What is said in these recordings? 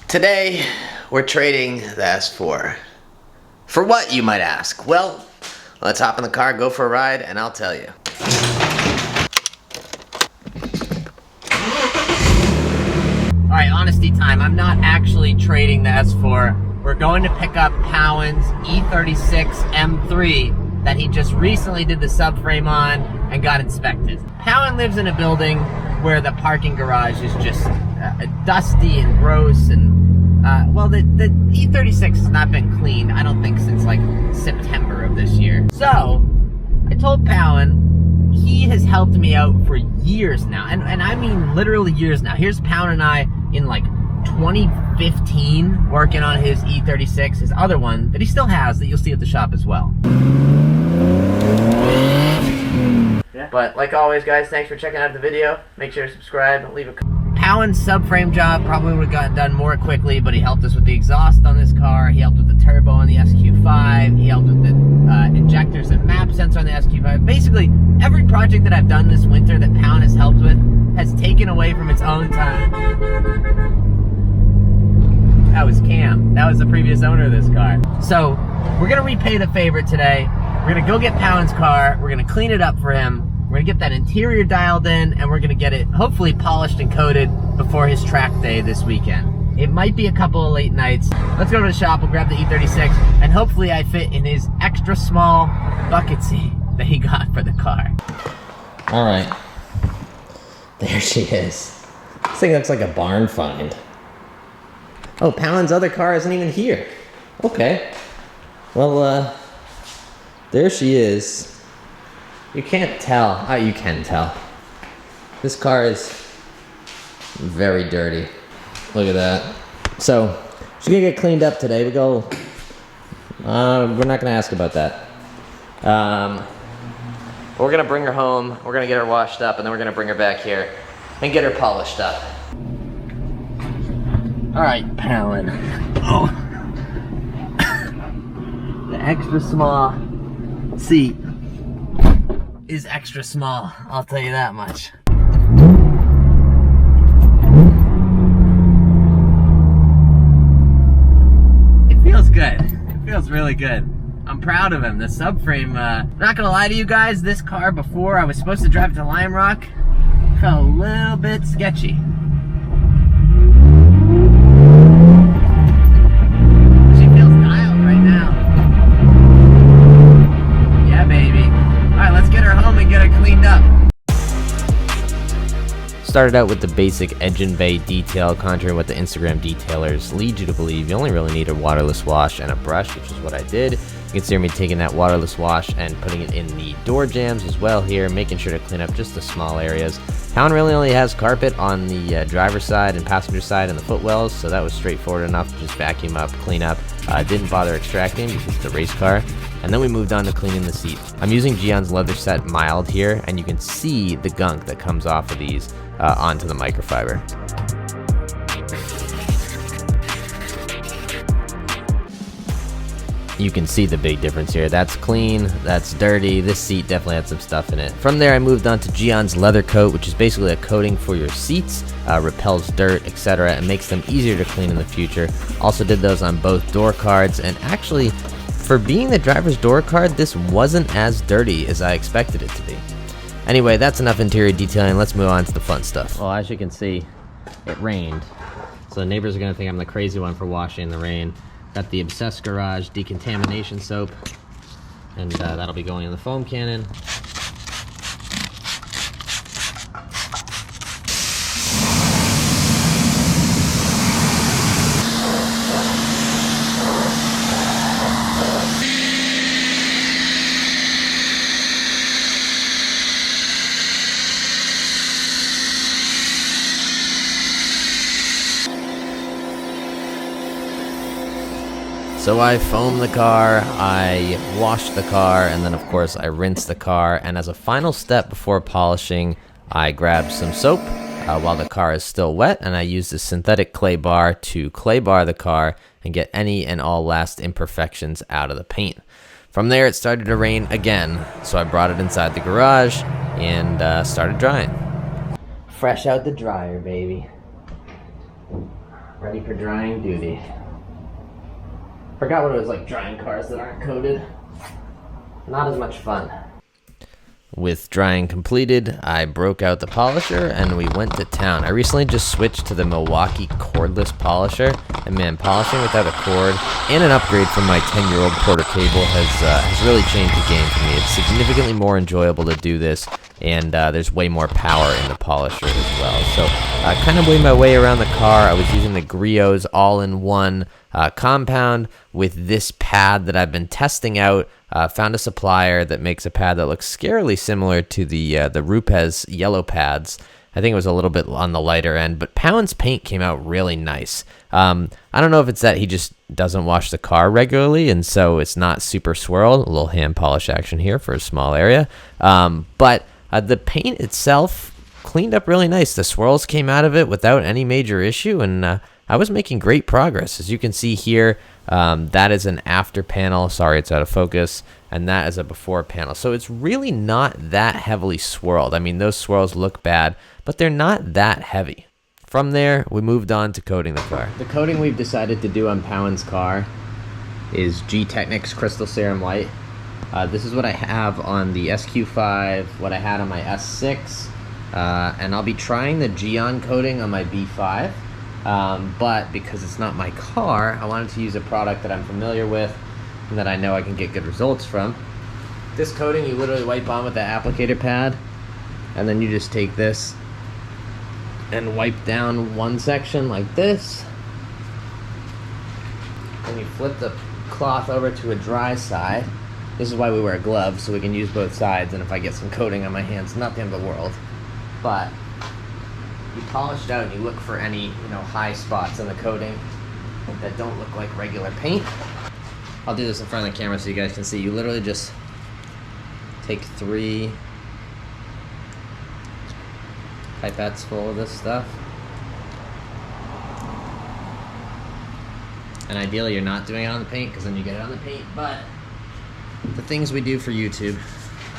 Today, we're trading the S4. For what, you might ask? Well, let's hop in the car, go for a ride, and I'll tell you. Alright, honesty time. I'm not actually trading the S4. We're going to pick up Powan's E36 M3 that he just recently did the subframe on and got inspected. Powan lives in a building where the parking garage is just dusty and gross, and well, the E36 has not been cleaned, I don't think, since like September of this year. So I told Powan, he has helped me out for years now, and I mean literally years now. Here's Powan and I in like 2015 working on his E36, his other one that he still has that you'll see at the shop as well. But like always, guys, thanks for checking out the video. Make sure to subscribe and leave a comment. Powan's subframe job probably would have gotten done more quickly, but he helped us with the exhaust on this car. He helped with the turbo on the SQ5. He helped with the injectors and map sensor on the SQ5. Basically, every project that I've done this winter that Powan has helped with has taken away from its own time. That was Cam. That was the previous owner of this car. So we're gonna repay the favor today. We're gonna go get Powan's car. We're gonna clean it up for him. We're gonna get that interior dialed in, and we're gonna get it hopefully polished and coated before his track day this weekend. It might be a couple of late nights. Let's go to the shop, we'll grab the E36, and hopefully I fit in his extra small bucket seat that he got for the car. All right, there she is. This thing looks like a barn find. Oh, Powan's other car isn't even here. Okay, well, there she is. You can't tell. Oh, you can tell. This car is very dirty. Look at that. So, she's gonna get cleaned up today. We go, we're not gonna ask about that. We're gonna bring her home, we're gonna get her washed up, and then we're gonna bring her back here and get her polished up. All right, Powan. Oh. The extra small seat is extra small, I'll tell you that much. It feels good. It feels really good. I'm proud of him. The subframe, not gonna lie to you guys, this car before I was supposed to drive it to Lime Rock felt a little bit sketchy. She feels dialed right now. Yeah, baby. Alright, let's get her home and get her cleaned up. Started out with the basic engine bay detail, contrary to what the Instagram detailers lead you to believe. You only really need a waterless wash and a brush, which is what I did. You can see me taking that waterless wash and putting it in the door jambs as well here, making sure to clean up just the small areas. Powan really only has carpet on the driver's side and passenger side and the footwells, so that was straightforward enough to just vacuum up, clean up. Didn't bother extracting because it's a race car. And then we moved on to cleaning the seat. I'm using Gion's Leather Set Mild here, and you can see the gunk that comes off of these onto the microfiber. You can see the big difference here. That's clean, that's dirty. This seat definitely had some stuff in it. From there, I moved on to Gion's Leather Coat, which is basically a coating for your seats, repels dirt, etc., and makes them easier to clean in the future. Also did those on both door cards, and actually, for being the driver's door card, this wasn't as dirty as I expected it to be. Anyway, that's enough interior detailing. Let's move on to the fun stuff. Well, as you can see, it rained. So the neighbors are gonna think I'm the crazy one for washing in the rain. Got the Obsessed Garage decontamination soap, and that'll be going in the foam cannon. So I foamed the car, I washed the car, and then of course I rinsed the car, and as a final step before polishing, I grabbed some soap while the car is still wet, and I used a synthetic clay bar to clay bar the car and get any and all last imperfections out of the paint. From there it started to rain again, so I brought it inside the garage and started drying. Fresh out the dryer, baby. ready for drying duty. Forgot what it was like drying cars that aren't coated. Not as much fun. With drying completed, I broke out the polisher and we went to town. I recently just switched to the Milwaukee cordless polisher, and man, polishing without a cord and an upgrade from my 10-year-old Porter cable has really changed the game for me. It's significantly more enjoyable to do this, and there's way more power in the polisher as well. So I kind of made my way around the car. I was using the Griots all-in-one compound with this pad that I've been testing out. Found a supplier that makes a pad that looks scarily similar to the Rupes yellow pads. I think it was a little bit on the lighter end, but Pound's paint came out really nice. I don't know if it's that he just doesn't wash the car regularly, and so it's not super swirled. A little hand polish action here for a small area. But the paint itself cleaned up really nice. The swirls came out of it without any major issue, and I was making great progress. As you can see here, that is an after panel. Sorry, it's out of focus. And that is a before panel. So it's really not that heavily swirled. I mean, those swirls look bad, but they're not that heavy. From there, we moved on to coating the car. The coating we've decided to do on Pound's car is G-Technics Crystal Serum Light. This is what I have on the SQ5, what I had on my S6, and I'll be trying the Geon coating on my B5. But because it's not my car, I wanted to use a product that I'm familiar with and that I know I can get good results from. This coating you literally wipe on with the applicator pad, and then you just take this and wipe down one section like this. Then you flip the cloth over to a dry side. This is why we wear gloves, so we can use both sides, and if I get some coating on my hands, not the end of the world. But you polish it out and you look for any, high spots in the coating that don't look like regular paint. I'll do this in front of the camera so you guys can see. You literally just take 3 pipettes full of this stuff. And ideally you're not doing it on the paint, because then you get it on the paint, but the things we do for YouTube,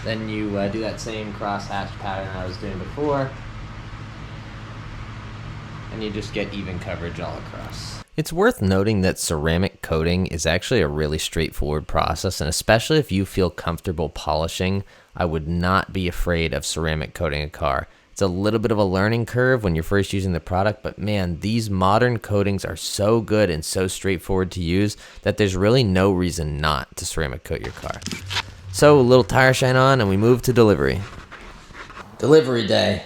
then you do that same cross-hatch pattern I was doing before, and you just get even coverage all across. It's worth noting that ceramic coating is actually a really straightforward process, and especially if you feel comfortable polishing, I would not be afraid of ceramic coating a car. It's a little bit of a learning curve when you're first using the product, but man, these modern coatings are so good and so straightforward to use that there's really no reason not to ceramic coat your car. So a little tire shine on and we move to delivery. Delivery day.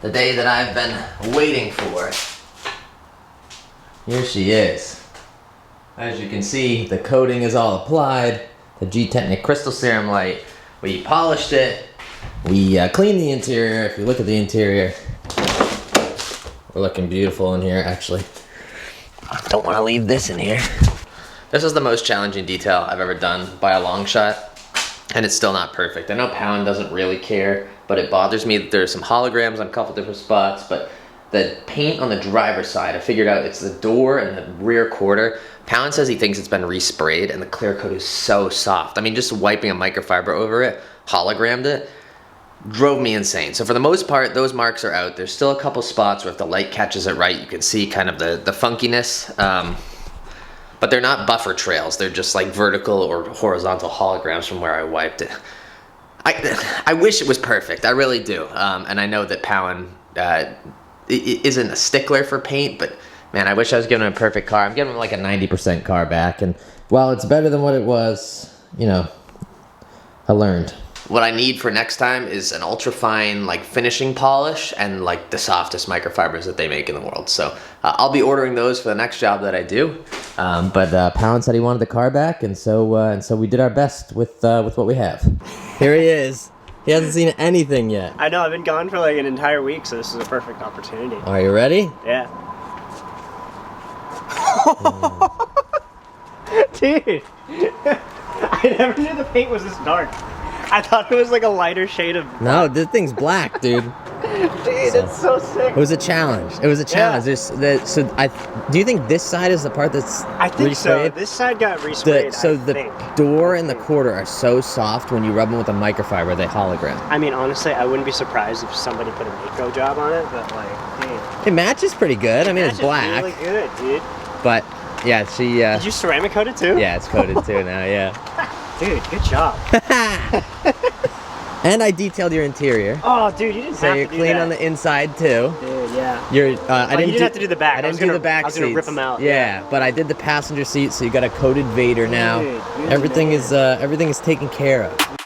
The day that I've been waiting for. Here she is. As you can see, the coating is all applied. The G-Technic Crystal Serum Light. We polished it. We cleaned the interior. If you look at the interior, we're looking beautiful in here, actually. I don't want to leave this in here. This is the most challenging detail I've ever done by a long shot, and it's still not perfect. I know Pound doesn't really care, but it bothers me that there's some holograms on a couple different spots, but the paint on the driver's side, I figured out it's the door and the rear quarter. Pound says he thinks it's been resprayed, and the clear coat is so soft. I mean, just wiping a microfiber over it, hologrammed it, drove me insane. So for the most part, those marks are out. There's still a couple spots where if the light catches it right, you can see kind of the funkiness. But they're not buffer trails. They're just like vertical or horizontal holograms from where I wiped it. I wish it was perfect. I really do. And I know that Pound isn't a stickler for paint, but man, I wish I was giving him a perfect car. I'm giving him like a 90% car back, and while it's better than what it was, I learned. What I need for next time is an ultra fine like finishing polish and like the softest microfibers that they make in the world. So I'll be ordering those for the next job that I do. But Pound said he wanted the car back, and so we did our best with what we have. Here he is. He hasn't seen anything yet. I know, I've been gone for like an entire week, so this is a perfect opportunity. Are you ready? Yeah. Dude, I never knew the paint was this dark. I thought it was like a lighter shade of... No, this thing's black, dude. Dude, that's so sick. It was a challenge. It was a challenge. Do you think this side is the part that's I think so. resprayed? This side got resprayed. The door and the quarter are so soft when you rub them with a microfiber, they hologram. I mean, honestly, I wouldn't be surprised if somebody put a Mako job on it, but like, dude. It matches pretty good. I mean, it's black. Really good, dude. But yeah, she. Did you ceramic coat it too? Yeah, it's coated too now. Yeah. Dude, good job. And I detailed your interior. Oh, dude, you didn't So have you're to do clean that. on the inside too. Dude, yeah. You're. You didn't have to do the back. I didn't do the back I was gonna seats. rip them out. Yeah, but I did the passenger seat, so you got a coated Vader now. Dude, Everything is taken care of.